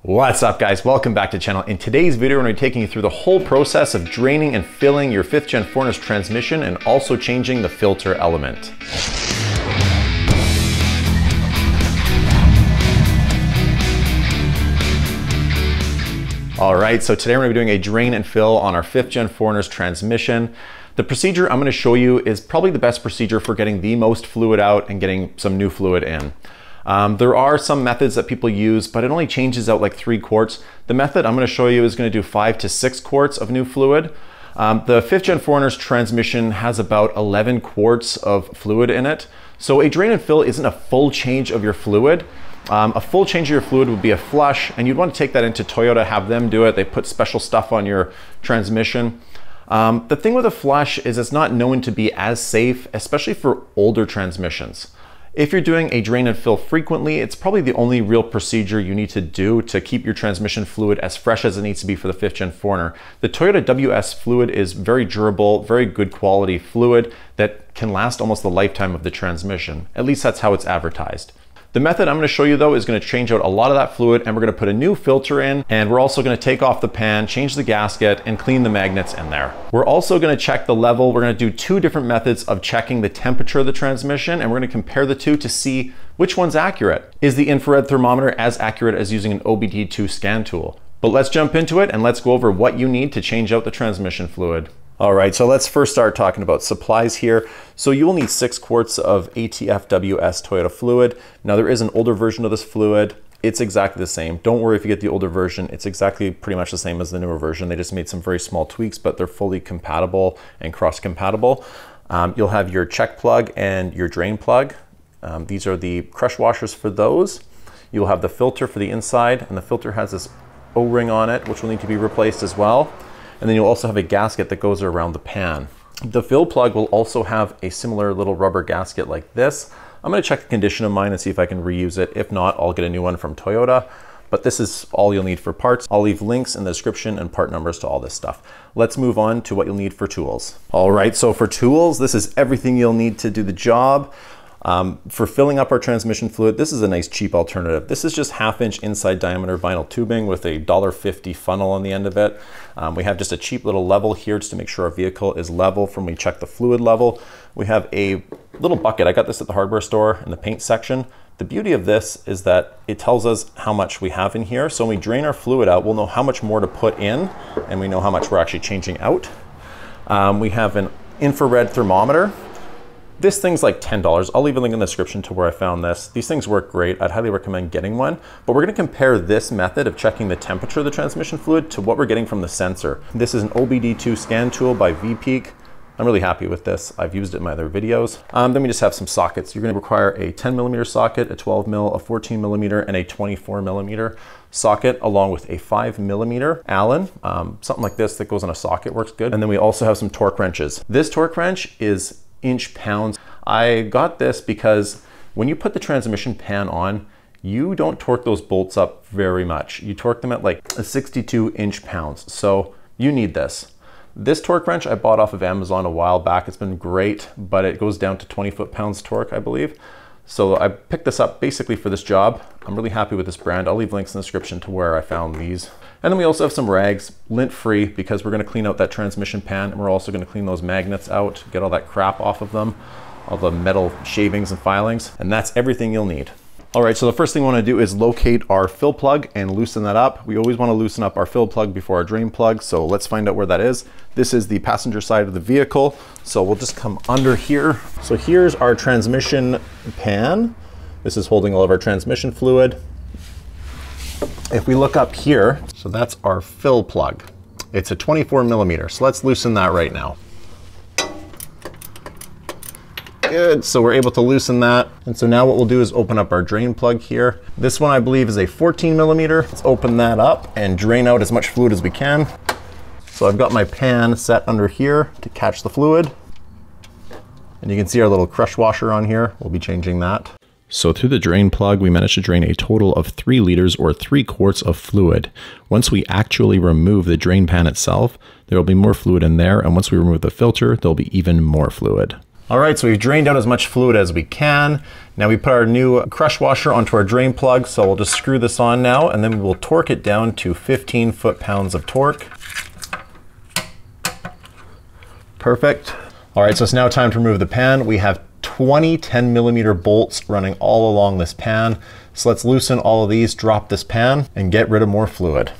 What's up guys, welcome back to the channel. In today's video, we're going to be taking you through the whole process of draining and filling your 5th gen 4Runner's transmission and also changing the filter element. All right, so today we're going to be doing a drain and fill on our 5th gen 4Runner's transmission. The procedure I'm going to show you is probably the best procedure for getting the most fluid out and getting some new fluid in. There are some methods that people use, but it only changes out like 3 quarts. The method I'm going to show you is going to do 5 to 6 quarts of new fluid. The 5th gen 4Runner's transmission has about 11 quarts of fluid in it. So a drain and fill isn't a full change of your fluid. A full change of your fluid would be a flush, and you'd want to take that into Toyota, have them do it. They put special stuff on your transmission. The thing with a flush is it's not known to be as safe, especially for older transmissions. If you're doing a drain and fill frequently, it's probably the only real procedure you need to do to keep your transmission fluid as fresh as it needs to be for the 5th gen 4Runner. The Toyota WS Fluid is very durable, very good quality fluid that can last almost the lifetime of the transmission. At least that's how it's advertised. The method I'm going to show you though is going to change out a lot of that fluid, and we're going to put a new filter in, and we're also going to take off the pan, change the gasket, and clean the magnets in there. We're also going to check the level. We're going to do 2 different methods of checking the temperature of the transmission, and we're going to compare the 2 to see which one's accurate. Is the infrared thermometer as accurate as using an OBD2 scan tool? But let's jump into it and let's go over what you need to change out the transmission fluid. All right, so let's first start talking about supplies here. So you will need 6 quarts of ATF WS Toyota fluid. Now there is an older version of this fluid. It's exactly the same. Don't worry if you get the older version. It's exactly pretty much the same as the newer version. They just made some very small tweaks, but they're fully compatible and cross-compatible. You'll have your check plug and your drain plug. These are the crush washers for those. You'll have the filter for the inside, and the filter has this O-ring on it, which will need to be replaced as well. And then you'll also have a gasket that goes around the pan. The fill plug will also have a similar little rubber gasket like this. I'm going to check the condition of mine and see if I can reuse it. If not, I'll get a new one from Toyota. But this is all you'll need for parts. I'll leave links in the description and part numbers to all this stuff. Let's move on to what you'll need for tools. All right, so for tools, this is everything you'll need to do the job. For filling up our transmission fluid, this is a nice cheap alternative. This is just 1/2 inch inside diameter vinyl tubing with a $1.50 funnel on the end of it. We have just a cheap little level here just to make sure our vehicle is level from when we check the fluid level. We have a little bucket. I got this at the hardware store in the paint section. The beauty of this is that it tells us how much we have in here. So when we drain our fluid out, we'll know how much more to put in, and we know how much we're actually changing out. We have an infrared thermometer. This thing's like $10. I'll leave a link in the description to where I found this. These things work great. I'd highly recommend getting one. But we're going to compare this method of checking the temperature of the transmission fluid to what we're getting from the sensor. This is an OBD2 scan tool by VPeak. I'm really happy with this. I've used it in my other videos. Then we just have some sockets. You're going to require a 10mm socket, a 12mm, a 14mm, and a 24mm socket, along with a 5mm Allen. Something like this that goes on a socket works good. And then we also have some torque wrenches. This torque wrench is inch-pounds. I got this because when you put the transmission pan on, you don't torque those bolts up very much. You torque them at like a 62 inch-pounds. So you need this. This torque wrench I bought off of Amazon a while back. It's been great, but it goes down to 20 foot-pounds torque, I believe. So I picked this up basically for this job. I'm really happy with this brand. I'll leave links in the description to where I found these. And then we also have some rags, lint-free, because we're going to clean out that transmission pan, and we're also going to clean those magnets out, get all that crap off of them, all the metal shavings and filings, and that's everything you'll need. All right, so the first thing we want to do is locate our fill plug and loosen that up. We always want to loosen up our fill plug before our drain plug, so let's find out where that is. This is the passenger side of the vehicle, so we'll just come under here. So here's our transmission pan. This is holding all of our transmission fluid. If we look up here, so that's our fill plug. It's a 24mm, so let's loosen that right now. Good, so we're able to loosen that. And so now what we'll do is open up our drain plug here. This one I believe is a 14mm. Let's open that up and drain out as much fluid as we can. So I've got my pan set under here to catch the fluid. And you can see our little crush washer on here. We'll be changing that. So through the drain plug, we managed to drain a total of 3 liters or 3 quarts of fluid. Once we actually remove the drain pan itself, there will be more fluid in there. And once we remove the filter, there'll be even more fluid. All right, so we've drained out as much fluid as we can. Now we put our new crush washer onto our drain plug, so we'll just screw this on now, and then we will torque it down to 15 foot-pounds of torque. Perfect. All right, so it's now time to remove the pan. We have 20 10mm bolts running all along this pan. So let's loosen all of these, drop this pan, and get rid of more fluid.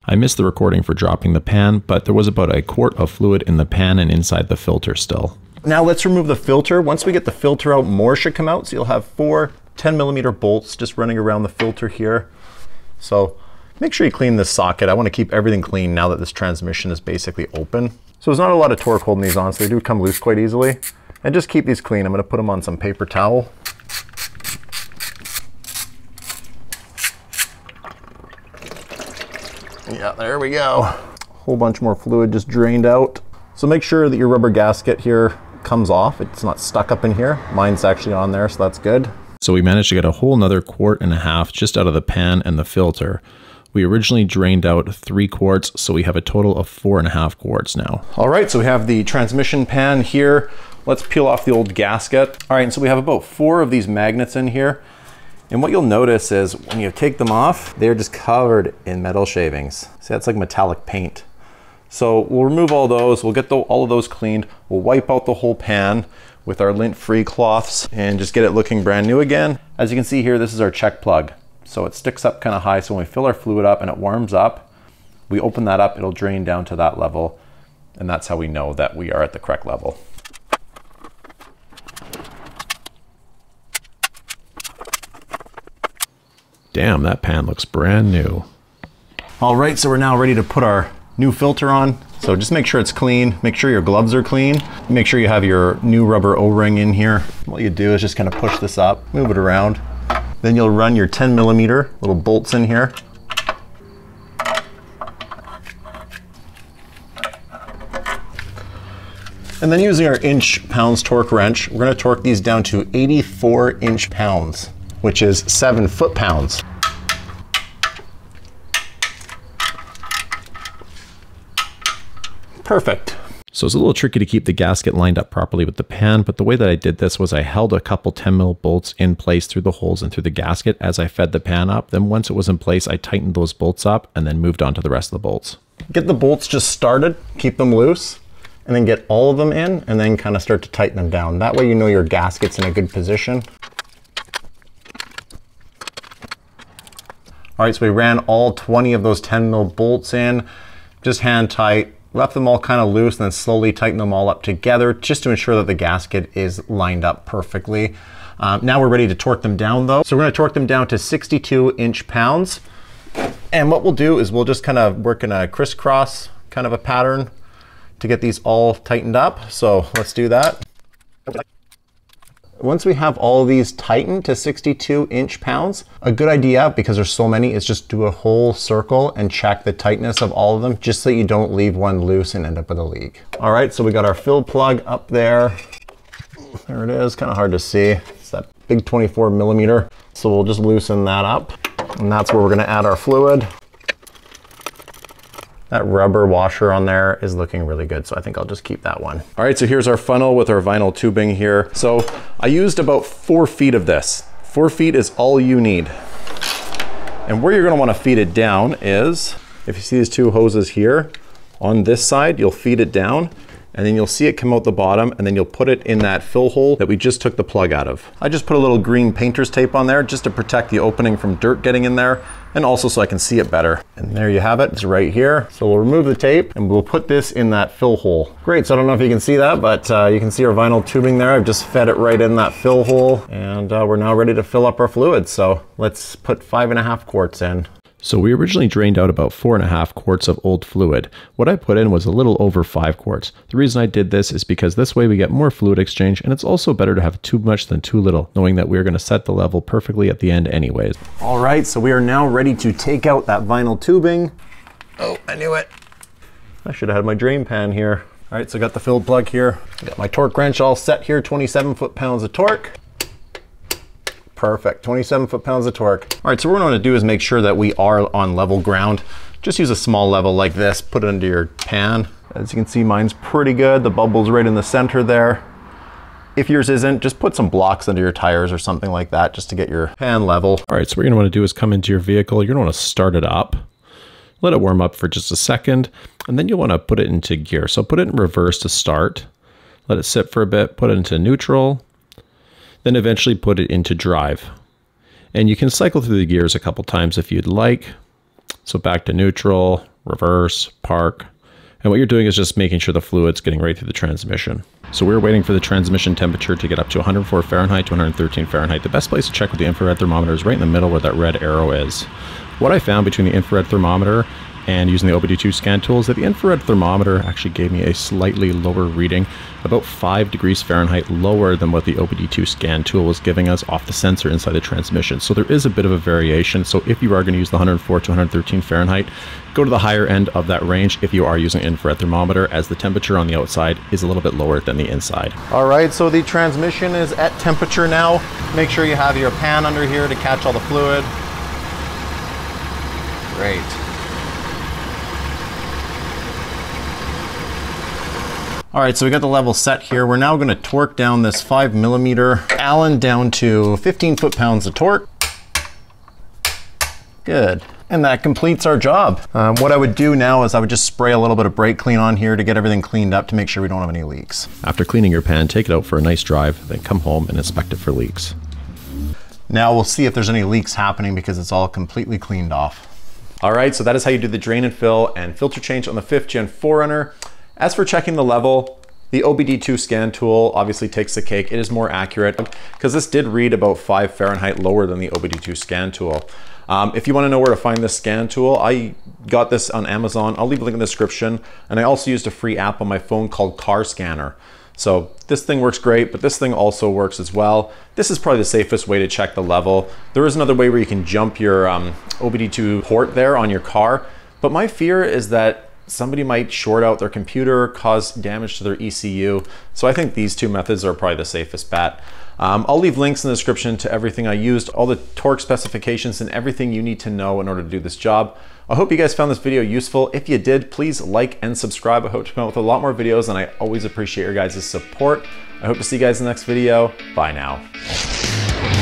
I missed the recording for dropping the pan, but there was about a quart of fluid in the pan and inside the filter still. Now let's remove the filter. Once we get the filter out, more should come out. So you'll have 4 10mm bolts just running around the filter here. So make sure you clean this socket. I want to keep everything clean now that this transmission is basically open. So there's not a lot of torque holding these on, so they do come loose quite easily. And just keep these clean. I'm going to put them on some paper towel. Yeah, there we go. A whole bunch more fluid just drained out. So make sure that your rubber gasket here comes off. It's not stuck up in here. Mine's actually on there, so that's good. So we managed to get a whole another 1.5 quarts just out of the pan and the filter. We originally drained out 3 quarts, so we have a total of 4.5 quarts now. All right, so we have the transmission pan here. Let's peel off the old gasket. All right, and so we have about 4 of these magnets in here. And what you'll notice is when you take them off, they're just covered in metal shavings. See, that's like metallic paint. So we'll remove all those. We'll get all of those cleaned. We'll wipe out the whole pan with our lint-free cloths and just get it looking brand new again. As you can see here, this is our check plug. So it sticks up kind of high. So when we fill our fluid up and it warms up, we open that up, it'll drain down to that level. And that's how we know that we are at the correct level. Damn, that pan looks brand new. All right, so we're now ready to put our new filter on. So just make sure it's clean. Make sure your gloves are clean. Make sure you have your new rubber O-ring in here. What you do is just kind of push this up, move it around. Then you'll run your 10mm little bolts in here. And then using our inch-pounds torque wrench, we're going to torque these down to 84 inch-pounds, which is 7 foot-pounds. Perfect. So it's a little tricky to keep the gasket lined up properly with the pan, but the way that I did this was I held a couple 10mm bolts in place through the holes and through the gasket as I fed the pan up. Then once it was in place, I tightened those bolts up and then moved on to the rest of the bolts. Get the bolts just started, keep them loose, and then get all of them in and then kind of start to tighten them down. That way you know your gasket's in a good position. All right, so we ran all 20 of those 10mm bolts in, just hand tight, left them all kind of loose, and then slowly tighten them all up together just to ensure that the gasket is lined up perfectly. Now we're ready to torque them down though. So we're gonna torque them down to 62 inch-pounds. And what we'll do is we'll just kind of work in a crisscross kind of a pattern to get these all tightened up. So let's do that. Once we have all of these tightened to 62 inch-pounds, a good idea, because there's so many, is just do a whole circle and check the tightness of all of them, just so you don't leave one loose and end up with a leak. All right, so we got our fill plug up there. There it is, kind of hard to see. It's that big 24mm. So we'll just loosen that up, and that's where we're gonna add our fluid. That rubber washer on there is looking really good, so I think I'll just keep that one. All right, so here's our funnel with our vinyl tubing here. So I used about 4 feet of this. 4 feet is all you need. And where you're gonna wanna feed it down is, if you see these 2 hoses here, on this side, you'll feed it down, and then you'll see it come out the bottom, and then you'll put it in that fill hole that we just took the plug out of. I just put a little green painter's tape on there just to protect the opening from dirt getting in there, and also so I can see it better. And there you have it, it's right here. So we'll remove the tape and we'll put this in that fill hole. Great, so I don't know if you can see that, but you can see our vinyl tubing there. I've just fed it right in that fill hole, and we're now ready to fill up our fluid. So let's put 5.5 quarts in. So we originally drained out about 4.5 quarts of old fluid. What I put in was a little over 5 quarts. The reason I did this is because this way we get more fluid exchange, and it's also better to have too much than too little, knowing that we're going to set the level perfectly at the end anyways. All right, so we are now ready to take out that vinyl tubing. Oh, I knew it. I should have had my drain pan here. All right, so I got the filled plug here. I got my torque wrench all set here, 27 foot-pounds of torque. Perfect, 27 foot-pounds of torque. All right, so what we're gonna do is make sure that we are on level ground. Just use a small level like this, put it into your pan, As you can see, mine's pretty good. The bubble's right in the center there. If yours isn't, just put some blocks under your tires or something like that just to get your pan level. All right, so what you're gonna wanna do is come into your vehicle. You're gonna wanna start it up, let it warm up for just a second, and then you'll wanna put it into gear. So put it in reverse to start, let it sit for a bit, put it into neutral, then eventually put it into drive. And you can cycle through the gears a couple times if you'd like. So back to neutral, reverse, park. And what you're doing is just making sure the fluid's getting right through the transmission. So we're waiting for the transmission temperature to get up to 104 Fahrenheit to 113 Fahrenheit. The best place to check with the infrared thermometer is right in the middle where that red arrow is. What I found between the infrared thermometer and using the OBD2 scan tool is that the infrared thermometer actually gave me a slightly lower reading, about 5 degrees Fahrenheit lower than what the OBD2 scan tool was giving us off the sensor inside the transmission. So there is a bit of a variation. So if you are going to use the 104 to 113 Fahrenheit, go to the higher end of that range if you are using infrared thermometer, as the temperature on the outside is a little bit lower than the inside. All right, so the transmission is at temperature now. Make sure you have your pan under here to catch all the fluid. Great. All right, so we got the level set here. We're now gonna torque down this 5mm Allen down to 15 foot-pounds of torque. Good. And that completes our job. What I would do now is I would just spray a little bit of brake clean on here to get everything cleaned up to make sure we don't have any leaks. After cleaning your pan, take it out for a nice drive, then come home and inspect it for leaks. Now we'll see if there's any leaks happening because it's all completely cleaned off. All right, so that is how you do the drain and fill and filter change on the 5th Gen 4Runner. As for checking the level, the OBD2 scan tool obviously takes the cake. It is more accurate because this did read about 5 Fahrenheit lower than the OBD2 scan tool. If you want to know where to find this scan tool, I got this on Amazon. I'll leave a link in the description. And I also used a free app on my phone called Car Scanner. So this thing works great, but this thing also works as well. This is probably the safest way to check the level. There is another way where you can jump your OBD2 port there on your car. But my fear is that somebody might short out their computer, cause damage to their ECU. So I think these two methods are probably the safest bet. I'll leave links in the description to everything I used, all the torque specifications and everything you need to know in order to do this job. I hope you guys found this video useful. If you did, please like and subscribe. I hope to come out with a lot more videos, and I always appreciate your guys' support. I hope to see you guys in the next video. Bye now.